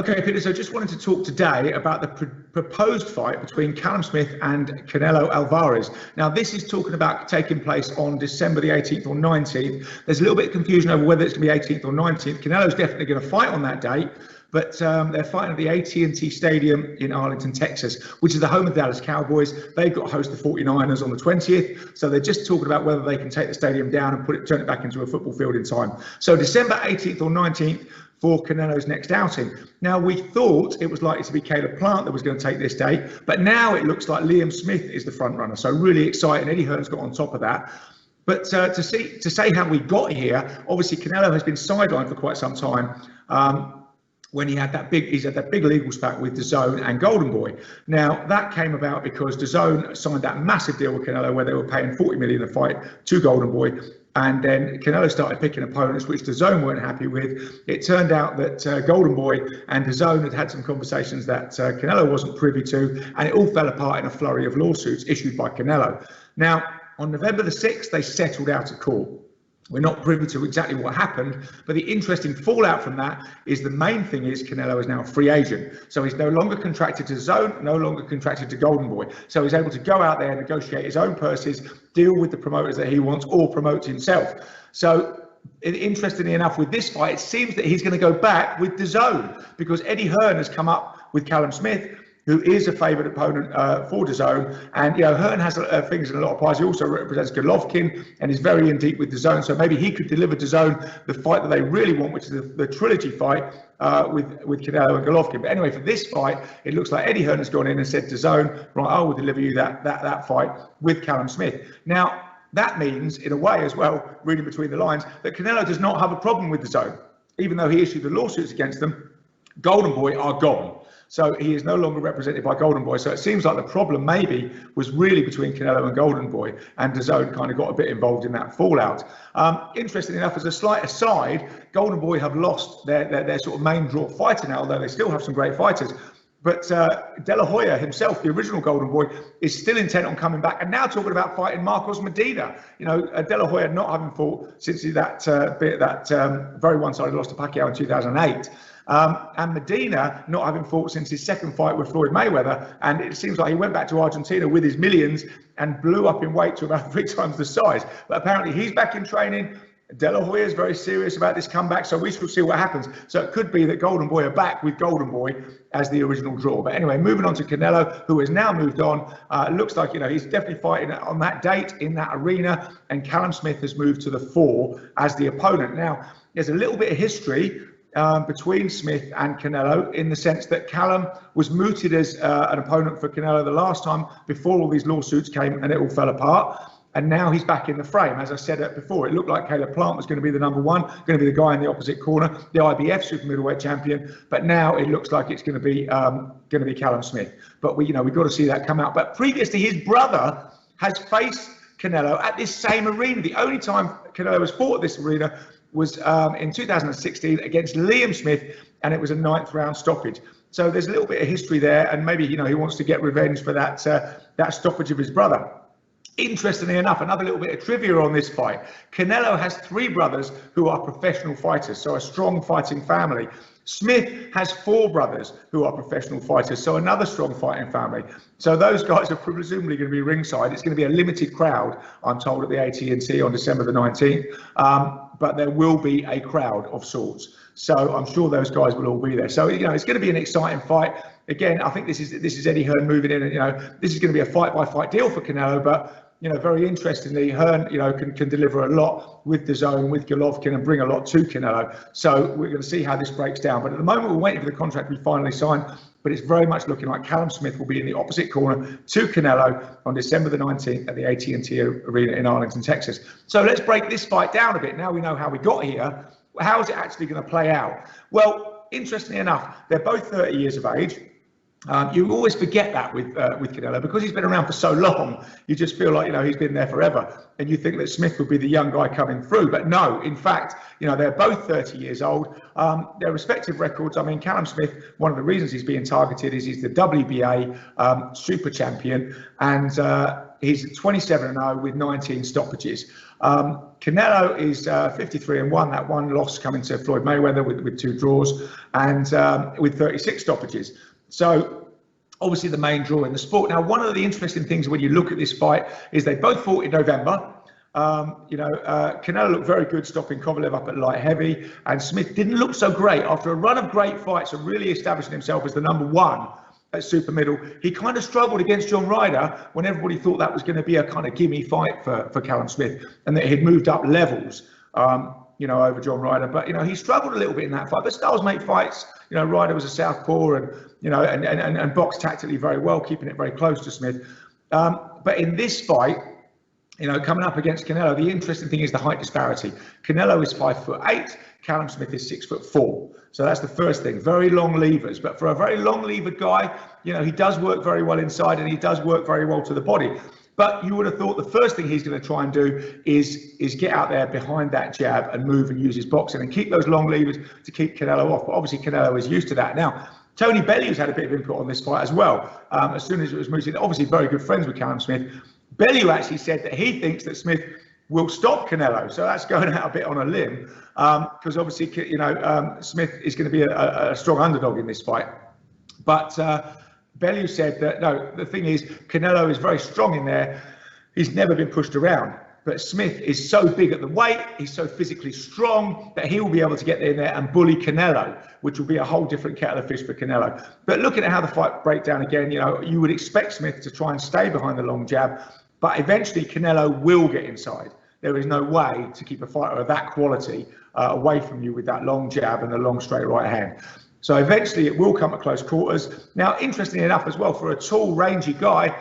Okay, Peter, so just wanted to talk today about the proposed fight between Callum Smith and Canelo Alvarez. Now, this is talking about taking place on December the 18th or 19th. There's a little bit of confusion over whether it's going to be 18th or 19th. Canelo's definitely going to fight on that date, but they're fighting at the AT&T Stadium in Arlington, Texas, which is the home of the Dallas Cowboys. They've got to host the 49ers on the 20th, so they're just talking about whether they can take the stadium down and turn it back into a football field in time. So December 18th or 19th, for Canelo's next outing. Now, we thought it was likely to be Caleb Plant that was going to take this date, but now it looks like Liam Smith is the front runner. So really exciting. Eddie Hearn's got on top of that. But to say how we got here, obviously Canelo has been sidelined for quite some time. When he's had that big legal spat with DAZN and Golden Boy. Now that came about because DAZN signed that massive deal with Canelo where they were paying $40 million a fight to Golden Boy. And then Canelo started picking opponents, which DAZN weren't happy with. It turned out that Golden Boy and DAZN had some conversations that Canelo wasn't privy to, and it all fell apart in a flurry of lawsuits issued by Canelo. Now, on November the 6th, they settled out of court. We're not privy to exactly what happened, but the interesting fallout from that is the main thing is Canelo is now a free agent. So he's no longer contracted to DAZN, no longer contracted to Golden Boy. So he's able to go out there and negotiate his own purses, deal with the promoters that he wants, or promote himself. So interestingly enough, with this fight, it seems that he's going to go back with DAZN because Eddie Hearn has come up with Callum Smith, who is a favoured opponent for DAZN. And, Hearn has fingers in a lot of pies. He also represents Golovkin and is very in deep with DAZN. So maybe he could deliver DAZN the fight that they really want, which is the trilogy fight with Canelo and Golovkin. But anyway, for this fight, it looks like Eddie Hearn has gone in and said DAZN, right, I will deliver you that fight with Callum Smith. Now, that means, in a way as well, reading between the lines, that Canelo does not have a problem with DAZN. Even though he issued the lawsuits against them, Golden Boy are gone. So he is no longer represented by Golden Boy. So it seems like the problem maybe was really between Canelo and Golden Boy, and DAZN kind of got a bit involved in that fallout. Interestingly enough, as a slight aside, Golden Boy have lost their sort of main draw fighter now, although they still have some great fighters. But De La Hoya himself, the original Golden Boy, is still intent on coming back and now talking about fighting Marcos Medina. De La Hoya not having fought since that very one-sided loss to Pacquiao in 2008. And Medina not having fought since his second fight with Floyd Mayweather, and it seems like he went back to Argentina with his millions and blew up in weight to about 3 times the size. But apparently he's back in training. De La Hoya is very serious about this comeback, so we shall see what happens. So it could be that Golden Boy are back with Golden Boy as the original draw. But anyway, moving on to Canelo, who has now moved on. Looks like he's definitely fighting on that date in that arena, and Callum Smith has moved to the 4 as the opponent. Now, there's a little bit of history between Smith and Canelo, in the sense that Callum was mooted as an opponent for Canelo the last time before all these lawsuits came and it all fell apart. And now he's back in the frame. As I said before, it looked like Caleb Plant was going to be the number 1, going to be the guy in the opposite corner, the IBF super middleweight champion. But now it looks like it's going to be Callum Smith. But we've got to see that come out. But previously, his brother has faced Canelo at this same arena. The only time Canelo has fought at this arena was in 2016 against Liam Smith, and it was a 9th round stoppage. So there's a little bit of history there, and maybe he wants to get revenge for that stoppage of his brother. Interestingly enough, another little bit of trivia on this fight. Canelo has 3 brothers who are professional fighters, so a strong fighting family. Smith has 4 brothers who are professional fighters, so another strong fighting family. So those guys are presumably going to be ringside. It's going to be a limited crowd, I'm told, at the AT&T on December the 19th. But there will be a crowd of sorts. So I'm sure those guys will all be there. So, it's going to be an exciting fight. Again, I think this is Eddie Hearn moving in, and, this is going to be a fight-by-fight deal for Canelo, but very interestingly, Hearn, can deliver a lot with DAZN, with Golovkin, and bring a lot to Canelo. So we're going to see how this breaks down. But at the moment, we're waiting for the contract to be finally signed. But it's very much looking like Callum Smith will be in the opposite corner to Canelo on December the 19th at the AT&T Arena in Arlington, Texas. So let's break this fight down a bit. Now we know how we got here. How is it actually going to play out? Well, interestingly enough, they're both 30 years of age. You always forget that with Canelo, because he's been around for so long. You just feel like he's been there forever, and you think that Smith would be the young guy coming through. But no, in fact, they're both 30 years old. Their respective records. I mean, Callum Smith, one of the reasons he's being targeted is he's the WBA super champion, and he's 27-0 with 19 stoppages. Canelo is 53-1. That one loss coming to Floyd Mayweather with 2 draws and with 36 stoppages. So obviously the main draw in the sport. Now, one of the interesting things when you look at this fight is they both fought in November. Canelo looked very good stopping Kovalev up at light heavy, and Smith didn't look so great after a run of great fights and really establishing himself as the #1 at super middle. He kind of struggled against John Ryder when everybody thought that was going to be a kind of gimme fight for Callum Smith, and that he'd moved up levels, over John Ryder. But he struggled a little bit in that fight. But styles make fights. Ryder was a southpaw and boxed tactically very well, keeping it very close to Smith. But in this fight, coming up against Canelo, the interesting thing is the height disparity. Canelo is 5'8", Callum Smith is 6'4". So that's the first thing. Very long levers, but for a very long levered guy, he does work very well inside and he does work very well to the body. But you would have thought the first thing he's going to try and do is get out there behind that jab and move and use his boxing and keep those long levers to keep Canelo off. But obviously Canelo is used to that. Now, Tony Bellew's had a bit of input on this fight as well. As soon as it was moved in, obviously very good friends with Callum Smith. Bellew actually said that he thinks that Smith will stop Canelo. So that's going out a bit on a limb, because obviously, Smith is going to be a strong underdog in this fight. But Bellew said that, no, the thing is, Canelo is very strong in there. He's never been pushed around. But Smith is so big at the weight, he's so physically strong that he will be able to get in there and bully Canelo, which will be a whole different kettle of fish for Canelo. But looking at how the fight breaks down again, you would expect Smith to try and stay behind the long jab, but eventually Canelo will get inside. There is no way to keep a fighter of that quality away from you with that long jab and the long straight right hand. So eventually it will come at close quarters. Now, interestingly enough as well, for a tall, rangy guy,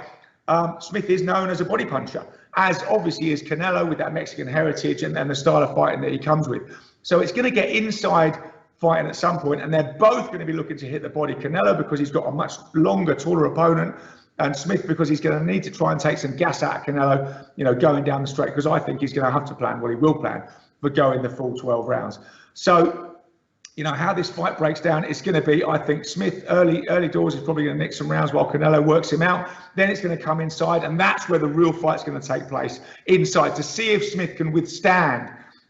Smith is known as a body puncher, as obviously is Canelo with that Mexican heritage and the style of fighting that he comes with. So it's going to get inside fighting at some point, and they're both going to be looking to hit the body. Canelo because he's got a much longer, taller opponent, and Smith because he's going to need to try and take some gas out of Canelo, going down the straight, because I think he's going to have to plan, he will plan, for going the full 12 rounds. So, how this fight breaks down, it's going to be, I think, Smith early doors is probably going to nick some rounds while Canelo works him out. Then it's going to come inside, and that's where the real fight's going to take place, inside, to see if Smith can withstand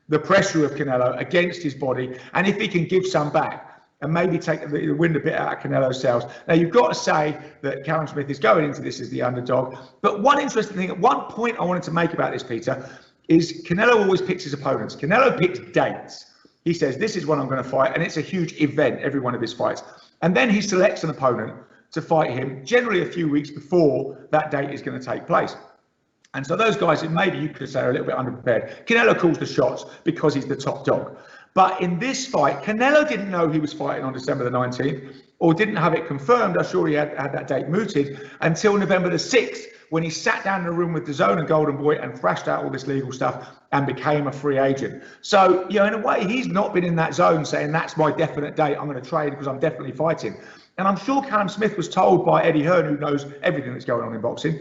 the pressure of Canelo against his body, and if he can give some back and maybe take the wind a bit out of Canelo's sails. Now, you've got to say that Callum Smith is going into this as the underdog. But one interesting thing, at one point I wanted to make about this, Peter, is Canelo always picks his opponents. Canelo picks dates. He says, this is when I'm going to fight, and it's a huge event, every one of his fights. And then he selects an opponent to fight him, generally a few weeks before that date is going to take place. And so those guys, maybe you could say, are a little bit underprepared. Canelo calls the shots because he's the top dog. But in this fight, Canelo didn't know he was fighting on December the 19th, or didn't have it confirmed. I'm sure he had that date mooted until November the 6th, when he sat down in a room with DAZN and Golden Boy and thrashed out all this legal stuff and became a free agent. So, in a way, he's not been in that zone saying, that's my definite date, I'm going to trade because I'm definitely fighting. And I'm sure Callum Smith was told by Eddie Hearn, who knows everything that's going on in boxing,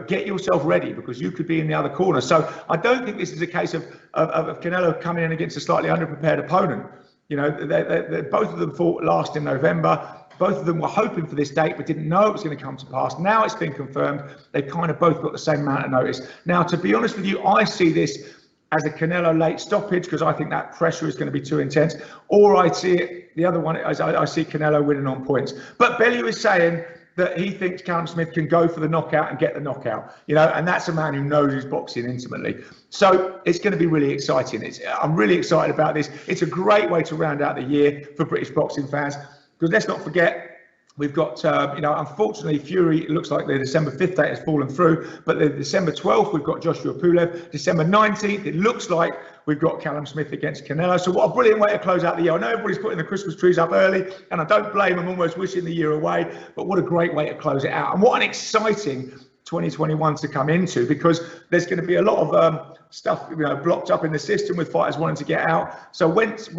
get yourself ready because you could be in the other corner. So I don't think this is a case of Canelo coming in against a slightly underprepared opponent. Both of them fought last in November. Both of them were hoping for this date, but didn't know it was going to come to pass. Now it's been confirmed. They kind of both got the same amount of notice. Now, to be honest with you, I see this as a Canelo late stoppage because I think that pressure is going to be too intense. Or I see it, the other one, as I see Canelo winning on points. But Bellew is saying that he thinks Callum Smith can go for the knockout and get the knockout, and that's a man who knows his boxing intimately. So it's going to be really exciting. I'm really excited about this. It's a great way to round out the year for British boxing fans. Because let's not forget, we've got, unfortunately, Fury, it looks like the December 5th date has fallen through. But the December 12th, we've got Joshua Pulev. December 19th, it looks like we've got Callum Smith against Canelo. So what a brilliant way to close out the year. I know everybody's putting the Christmas trees up early, and I don't blame them, almost wishing the year away. But what a great way to close it out. And what an exciting 2021 to come into, because there's going to be a lot of stuff blocked up in the system with fighters wanting to get out. So once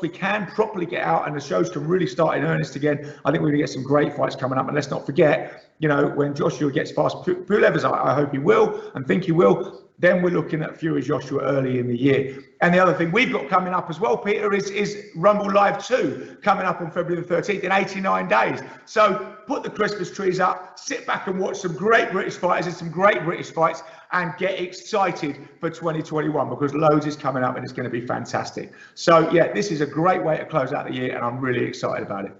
we can properly get out and the shows can really start in earnest again, I think we're going to get some great fights coming up. And let's not forget, when Joshua gets past Pulev, as I hope he will and think he will, then we're looking at Fury Joshua early in the year. And the other thing we've got coming up as well, Peter, is Rumble Live 2 coming up on February the 13th in 89 days. So put the Christmas trees up, sit back and watch some great British fighters and some great British fights, and get excited for 2021, because loads is coming up and it's going to be fantastic. So yeah, this is a great way to close out the year, and I'm really excited about it.